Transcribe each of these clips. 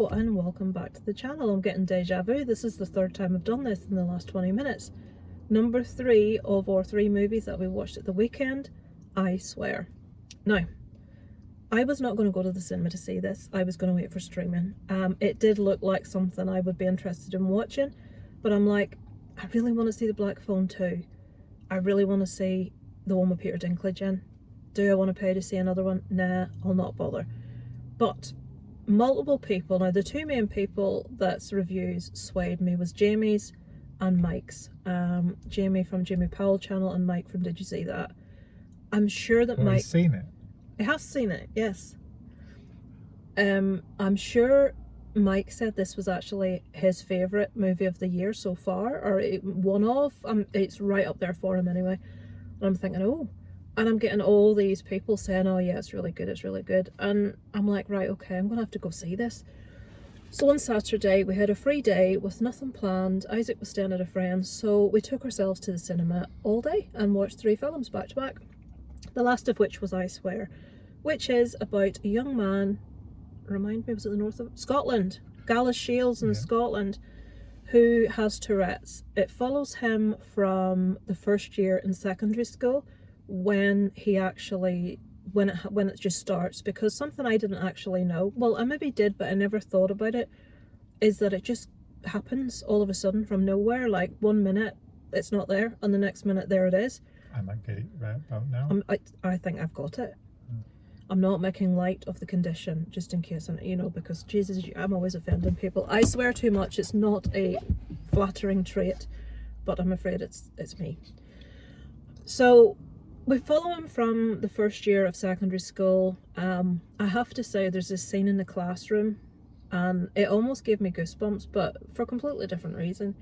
Hello and welcome back to the channel. I'm getting deja vu. This is the third time I've done this in the last 20 minutes. Number 3 of our 3 movies that we watched at the weekend, I Swear. Now, I was not going to go to the cinema to see this. I was going to wait for streaming. It did look like something I would be interested in watching, but I'm like, I really want to see The Black Phone 2. I really want to see the one with Peter Dinklage in. Do I want to pay to see another one? Nah, I'll not bother. But multiple people, now the 2 main people that's reviews swayed me was Jamie's and Mike's. Jamie from Jamie Powell channel and Mike from Did You See That? I'm sure that Mike... He's seen it? He has seen it, yes. I'm sure Mike said this was actually his favourite movie of the year so far, or one of. It's right up there for him anyway. And I'm thinking, oh. And I'm getting all these people saying, oh yeah, it's really good, it's really good. And I'm like, right, okay, I'm going to have to go see this. So on Saturday, we had a free day with nothing planned. Isaac was staying at a friend's, so we took ourselves to the cinema all day and watched 3 films back to back. The last of which was I Swear, which is about a young man, remind me, was it the north of Scotland? Gallus Shields in Scotland, who has Tourette's. It follows him from the first year in secondary school, when he actually when it just starts, because something I didn't actually know, well I maybe did but I never thought about it, is that it just happens all of a sudden from nowhere. Like 1 minute it's not there and the next minute there it is. I might get it right about now. I think I've got it. I'm not making light of the condition, just in case, because Jesus, I'm always offending people. I swear too much. It's not a flattering trait, but I'm afraid it's me. So we follow him from the first year of secondary school. I have to say there's this scene in the classroom and it almost gave me goosebumps, but for a completely different reason.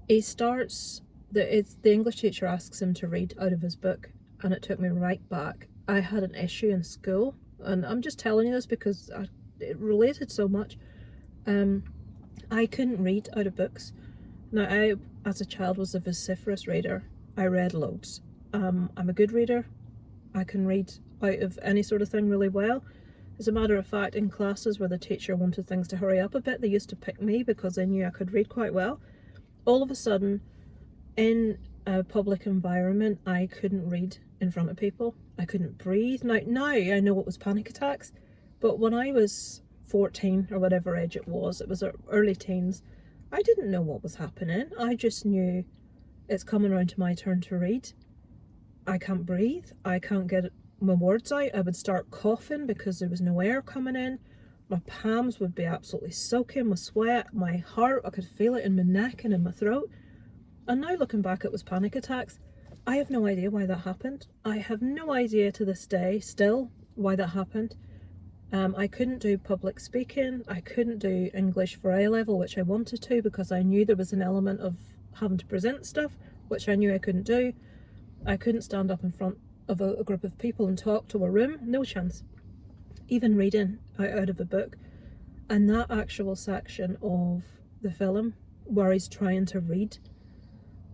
He starts, the English teacher asks him to read out of his book, and it took me right back. I had an issue in school, and I'm just telling you this because it related so much. I couldn't read out of books. Now, I, as a child, was a vociferous reader. I read loads. I'm a good reader. I can read out of any sort of thing really well. As a matter of fact, in classes where the teacher wanted things to hurry up a bit, they used to pick me because they knew I could read quite well. All of a sudden, in a public environment, I couldn't read in front of people. I couldn't breathe. Now I know it was panic attacks, but when I was 14 or whatever age it was early teens, I didn't know what was happening. I just knew it's coming around to my turn to read. I can't breathe. I can't get my words out. I would start coughing because there was no air coming in. My palms would be absolutely soaking with sweat. My heart, I could feel it in my neck and in my throat. And now looking back, it was panic attacks. I have no idea why that happened. I have no idea to this day still why that happened. I couldn't do public speaking. I couldn't do English for A level, which I wanted to, because I knew there was an element of having to present stuff, which I knew I couldn't do. I couldn't stand up in front of a group of people and talk to a room. No chance. Even reading out of a book. And that actual section of the film where he's trying to read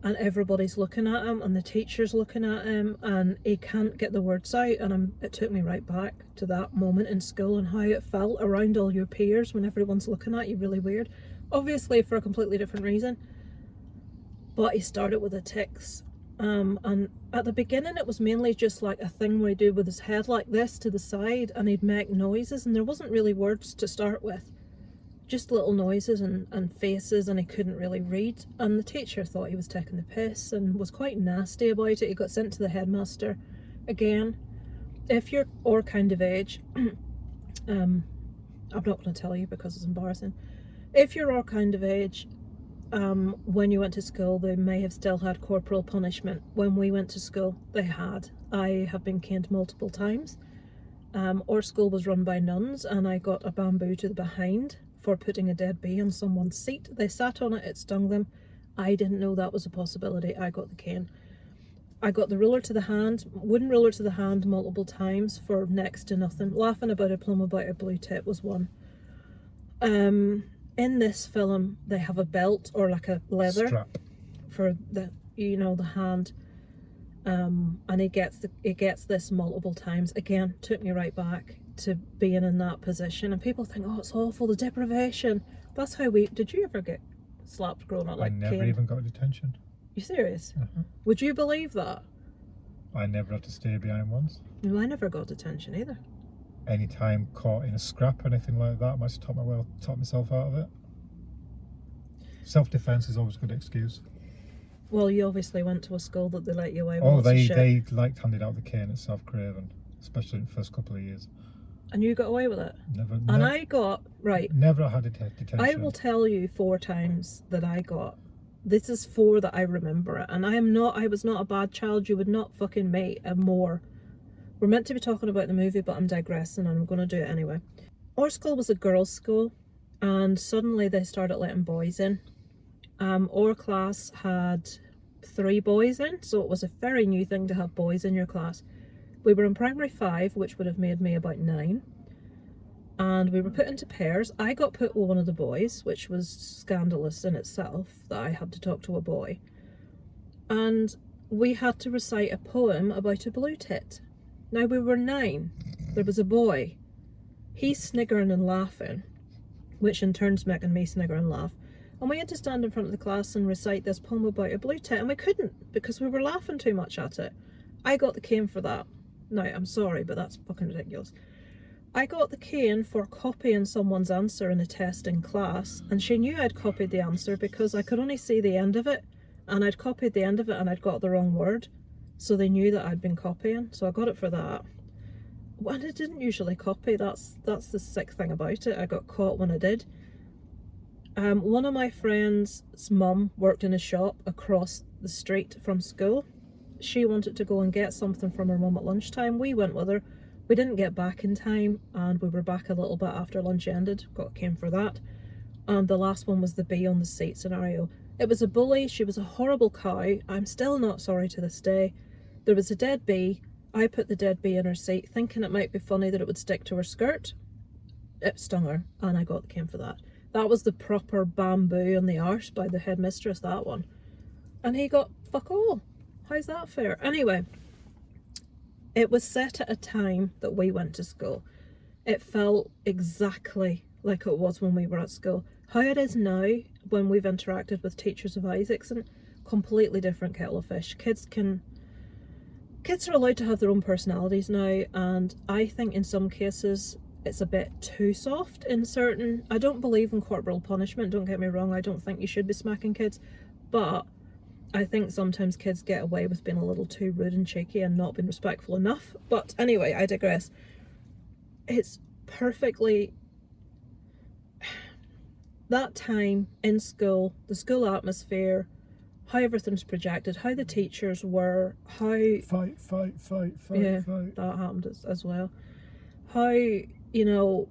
and everybody's looking at him and the teacher's looking at him and he can't get the words out, and it took me right back to that moment in school and how it felt around all your peers when everyone's looking at you. Really weird, obviously for a completely different reason. But he started with the tics, and at the beginning it was mainly just like a thing where he'd do with his head like this to the side and he'd make noises, and there wasn't really words to start with, just little noises and faces, and he couldn't really read. And the teacher thought he was taking the piss and was quite nasty about it. He got sent to the headmaster. Again, if you're our kind of age, I'm not going to tell you because it's embarrassing. If you're our kind of age, when you went to school, they may have still had corporal punishment. When we went to school, they had. I have been caned multiple times. Our school was run by nuns, and I got a bamboo to the behind for putting a dead bee on someone's seat. They sat on it, it stung them. I didn't know that was a possibility. I got the cane. I got the ruler to the hand, wooden ruler to the hand multiple times for next to nothing. Laughing about a plum about a blue tip was one. In this film, they have a belt or like a leather strap for the hand. And he gets this multiple times. Again, took me right back to being in that position. And people think, oh, it's awful, the deprivation. That's how did you ever get slapped growing up? I never even got detention. You serious? Uh-huh. Would you believe that? I never had to stay behind once. No, I never got detention either. Any time caught in a scrap or anything like that, I might have taught myself out of it. Self-defense is always a good excuse. Well, you obviously went to a school that they let you away with. Oh, lots of shit. they liked handing out the cane at South Craven, especially in the first couple of years. And you got away with it? Never. And I got, right. Never had a detention. I will tell you 4 times that I got. This is 4 that I remember it. And I was not a bad child. You would not fucking make a more. We're meant to be talking about the movie, but I'm digressing and I'm going to do it anyway. Our school was a girls' school, and suddenly they started letting boys in. Our class had 3 boys in, so it was a very new thing to have boys in your class. We were in primary 5, which would have made me about 9, and we were put into pairs. I got put with one of the boys, which was scandalous in itself that I had to talk to a boy, and we had to recite a poem about a blue tit. Now, we were 9. There was a boy. He's sniggering and laughing, which in turn's making me snigger and laugh. And we had to stand in front of the class and recite this poem about a blue tit, and we couldn't because we were laughing too much at it. I got the cane for that. Now, I'm sorry, but that's fucking ridiculous. I got the cane for copying someone's answer in a test in class, and she knew I'd copied the answer because I could only see the end of it, and I'd copied the end of it and I'd got the wrong word, so they knew that I'd been copying, so I got it for that. And I didn't usually copy, that's the sick thing about it. I got caught when I did. One of my friends' mum worked in a shop across the street from school. She wanted to go and get something from her mum at lunchtime. We went with her. We didn't get back in time, and we were back a little bit after lunch ended. Got a cane for that. And the last one was the bee on the seat scenario. It was a bully. She was a horrible cow. I'm still not sorry to this day. There was a dead bee. I put the dead bee in her seat, thinking it might be funny that it would stick to her skirt. It stung her, and I got the cane for that. That was the proper bamboo on the arse by the headmistress, that one. And he got fuck all. How's that fair? Anyway, it was set at a time that we went to school. It felt exactly like it was when we were at school. How it is now, when we've interacted with teachers of Isaacson, completely different kettle of fish. Kids are allowed to have their own personalities now, and I think in some cases it's a bit too soft in certain. I don't believe in corporal punishment, don't get me wrong. I don't think you should be smacking kids, but I think sometimes kids get away with being a little too rude and cheeky and not being respectful enough. But anyway, I digress. It's perfectly that time in school, the school atmosphere, how everything's projected, how the teachers were, how fight, yeah, fight. That happened as well. How, you know,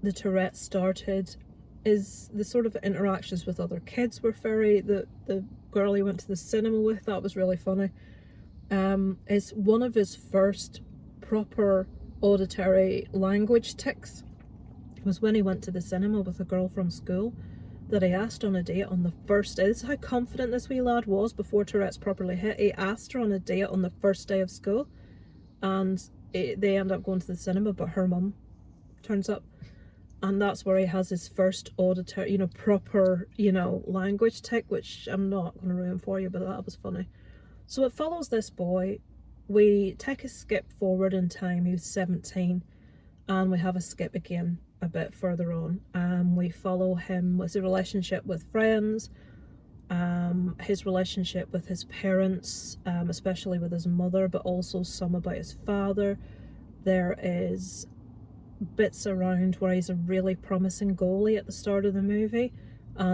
the Tourette's started, is the sort of interactions with other kids were very. The girl he went to the cinema with, that was really funny. It's one of his first proper auditory language tics was when he went to the cinema with a girl from school that he asked on a date on the first day. This is how confident this wee lad was before Tourette's properly hit. He asked her on a date on the first day of school, and they end up going to the cinema, but her mum turns up, and that's where he has his first auditory, proper, language tic, which I'm not going to ruin for you, but that was funny. So it follows this boy. We take a skip forward in time. He was 17, and we have a skip again a bit further on. We follow him with his relationship with friends, his relationship with his parents, especially with his mother, but also some about his father. There is bits around where he's a really promising goalie at the start of the movie.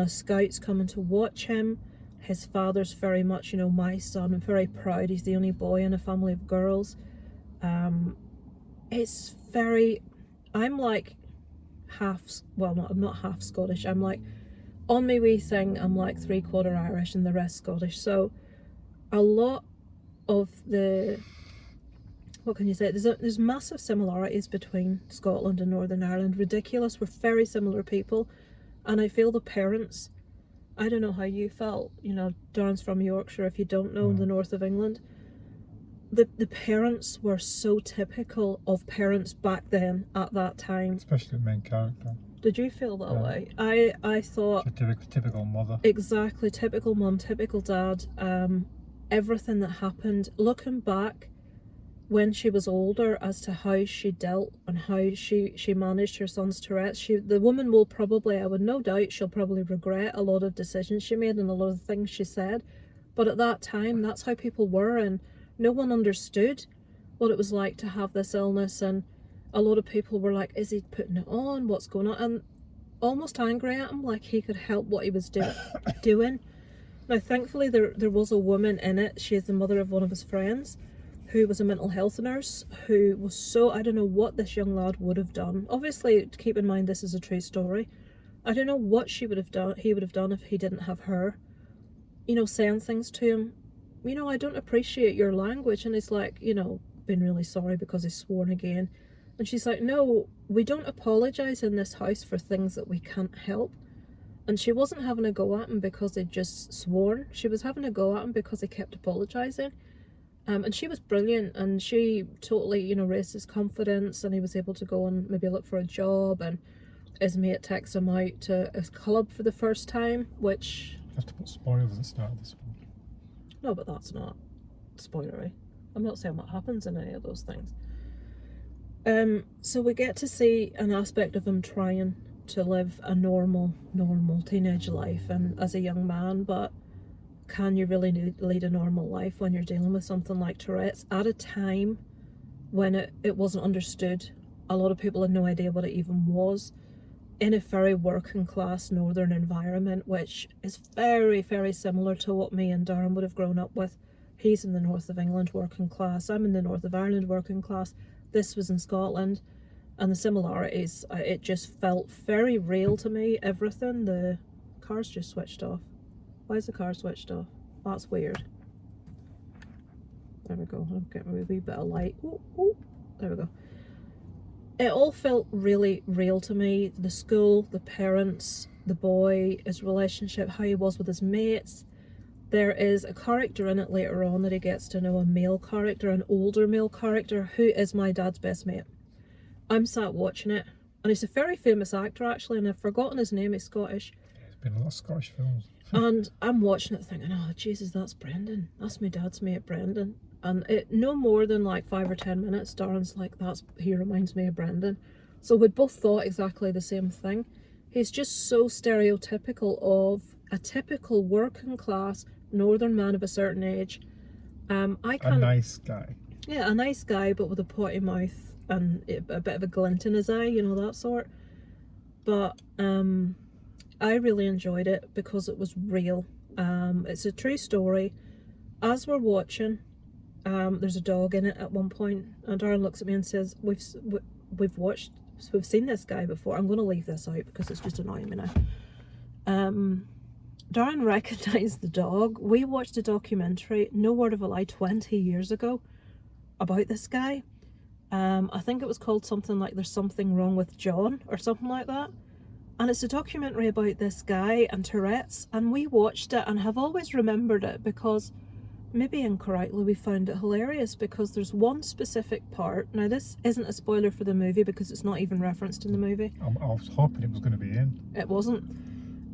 Scouts coming to watch him. His father's very much, my son. I'm very proud. He's the only boy in a family of girls. It's very, I'm like I'm not half Scottish. I'm like, on my wee thing, I'm like 3/4 Irish and the rest Scottish. So a lot of the, what can you say? There's massive similarities between Scotland and Northern Ireland. Ridiculous. We're very similar people. And I feel the parents, I don't know how you felt, Darren's from Yorkshire, if you don't know, the north of England. the parents were so typical of parents back then at that time. Especially the main character. Did you feel that Yeah. way? I thought She's a typical mother. exactly, typical mum, typical dad. Everything that happened, looking back when she was older as to how she dealt and how she managed her son's Tourette's, the woman will probably, I would no doubt, she'll probably regret a lot of decisions she made and a lot of things she said. But at that time, that's how people were, and no one understood what it was like to have this illness, and a lot of people were like, is he putting it on? What's going on? And almost angry at him, like he could help what he was doing. Now, thankfully, there was a woman in it. She is the mother of one of his friends, who was a mental health nurse, who was so, I don't know what this young lad would have done. Obviously, keep in mind this is a true story. I don't know what he would have done if he didn't have her, you know, saying things to him. You know, I don't appreciate your language. And he's like, you know, been really sorry because he's sworn again. And she's like, no, we don't apologise in this house for things that we can't help. And she wasn't having a go at him because he'd just sworn. She was having a go at him because he kept apologising. And she was brilliant, and she totally, you know, raised his confidence, and he was able to go and maybe look for a job, and his mate takes him out to a club for the first time, which... You have to put spoilers at the start of this one. No, but that's not spoilery. I'm not saying what happens in any of those things. So we get to see an aspect of him trying to live a normal teenage life and as a young man, but can you really lead a normal life when you're dealing with something like Tourette's at a time when it wasn't understood? A lot of people had no idea what it even was, in a very working class northern environment, which is very, very similar to what me and Darren would have grown up with. He's in the north of England, working class. I'm in the north of Ireland, working class. This was in Scotland, and the similarities, it just felt very real to me, everything. The car's just switched off. Why is the car switched off? That's weird. There we go. I'm getting a wee bit of light. Ooh, there we go. It all felt really real to me. The school, the parents, the boy, his relationship, how he was with his mates. There is a character in it later on that he gets to know, a male character, an older male character, who is my dad's best mate. I'm sat watching it, and he's a very famous actor actually, and I've forgotten his name. He's Scottish. There's been a lot of Scottish films. And I'm watching it thinking, oh Jesus, that's Brendan. That's my dad's mate, Brendan. And it no more than like 5 or 10 minutes, Darren's like, he reminds me of Brendan. So we'd both thought exactly the same thing. He's just so stereotypical of a typical working class northern man of a certain age. A nice guy. Yeah, a nice guy, but with a potty mouth and a bit of a glint in his eye, you know, that sort. But I really enjoyed it because it was real. It's a true story. As we're watching, there's a dog in it at one point, and Darren looks at me and says, we've seen this guy before. I'm going to leave this out because it's just annoying me now. Darren recognised the dog. We watched a documentary, no word of a lie, 20 years ago about this guy. I think it was called something like There's Something Wrong with John or something like that. And it's a documentary about this guy and Tourette's, and we watched it and have always remembered it because, maybe incorrectly, we found it hilarious because there's one specific part. Now this isn't a spoiler for the movie because it's not even referenced in the movie. I was hoping it was going to be in. It wasn't.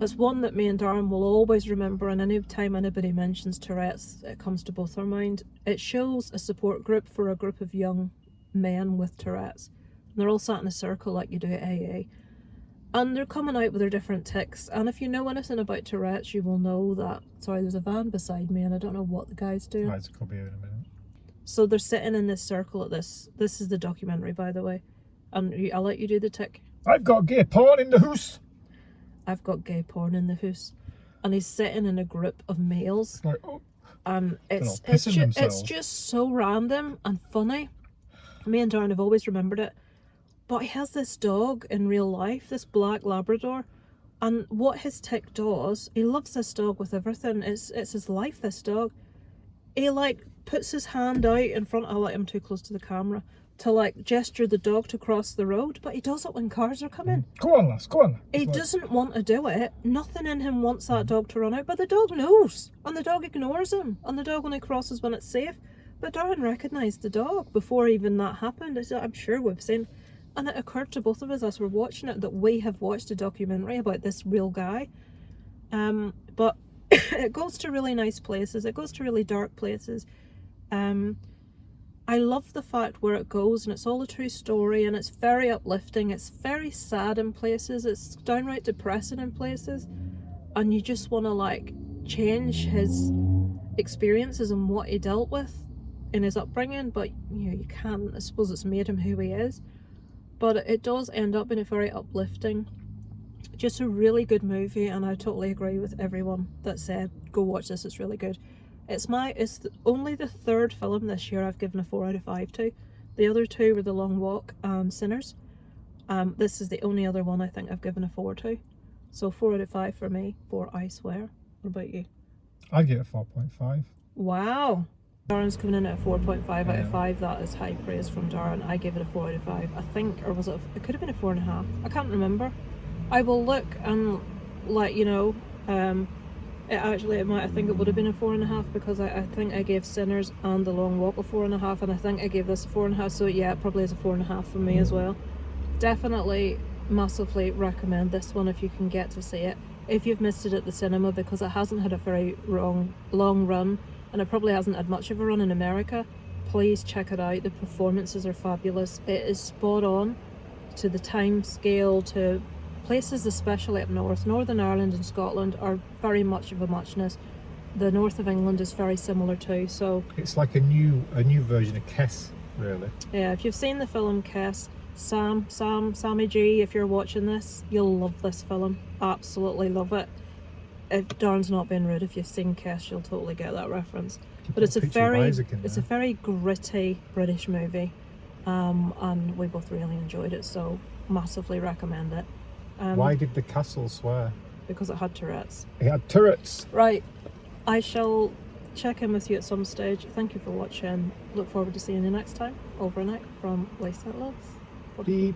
It's one that me and Darren will always remember, and any time anybody mentions Tourette's, it comes to both our mind. It shows a support group for a group of young men with Tourette's. And they're all sat in a circle like you do at AA. And they're coming out with their different tics. And if you know anything about Tourette's, you will know that... Sorry, there's a van beside me and I don't know what the guy's doing. Right, it could be in a minute. So they're sitting in this circle at this. This is the documentary, by the way. And I'll let you do the tic. I've got gay porn in the house. I've got gay porn in the house. And he's sitting in a group of males. Like, oh. It's just so random and funny. Me and Darren have always remembered it. But he has this dog in real life, this black Labrador. And what his tic does, he loves this dog with everything. It's his life, this dog. He like puts his hand out in front. I'll let him too close to the camera to like gesture the dog to cross the road, but he does it when cars are coming. Go on, lass, go on. He doesn't want to do it. Nothing in him wants that dog to run out, but the dog knows, and the dog ignores him, and the dog only crosses when it's safe. But Darren recognised the dog before even that happened. I'm sure we've seen. And it occurred to both of us as we're watching it that we have watched a documentary about this real guy. But it goes to really nice places. It goes to really dark places. I love the fact where it goes, and it's all a true story, and it's very uplifting. It's very sad in places. It's downright depressing in places. And you just want to like change his experiences and what he dealt with in his upbringing, but you know, you can't. I suppose it's made him who he is. But it does end up in a very uplifting, just a really good movie, and I totally agree with everyone that said go watch this, it's really good. It's only the third film this year I've given a 4 out of 5 to. The other two were The Long Walk and Sinners. This is the only other one I think I've given a 4 to. So 4 out of 5 for me, for I Swear. What about you? I'd give it a 4.5. Wow. Darren's coming in at a 4.5 out of 5. That is high praise from Darren. I gave it a 4 out of 5. I think, or was it? It could have been a 4.5. I can't remember. I will look and let you know. I think it would have been a 4.5 because I think I gave Sinners and The Long Walk a 4.5, and I think I gave this a 4.5. So yeah, it probably is a 4.5 for me as well. Definitely, massively recommend this one if you can get to see it. If you've missed it at the cinema, because it hasn't had a very long run, and it probably hasn't had much of a run in America, please check it out. The performances are fabulous. It is spot on to the time scale, to places especially up north. Northern Ireland and Scotland are very much of a muchness. The north of England is very similar too. So it's like a new version of Kess, really. Yeah, if you've seen the film Kess, Sammy G, if you're watching this, you'll love this film. Absolutely love it. If Darren's not being rude, if you've seen Kess, you'll totally get that reference. But it's a very gritty British movie, and we both really enjoyed it, so massively recommend it. Why did the castle swear? Because it had Tourette's. It had turrets. Right. I shall check in with you at some stage. Thank you for watching. Look forward to seeing you next time. Over and out from Lisa Loves. Beep.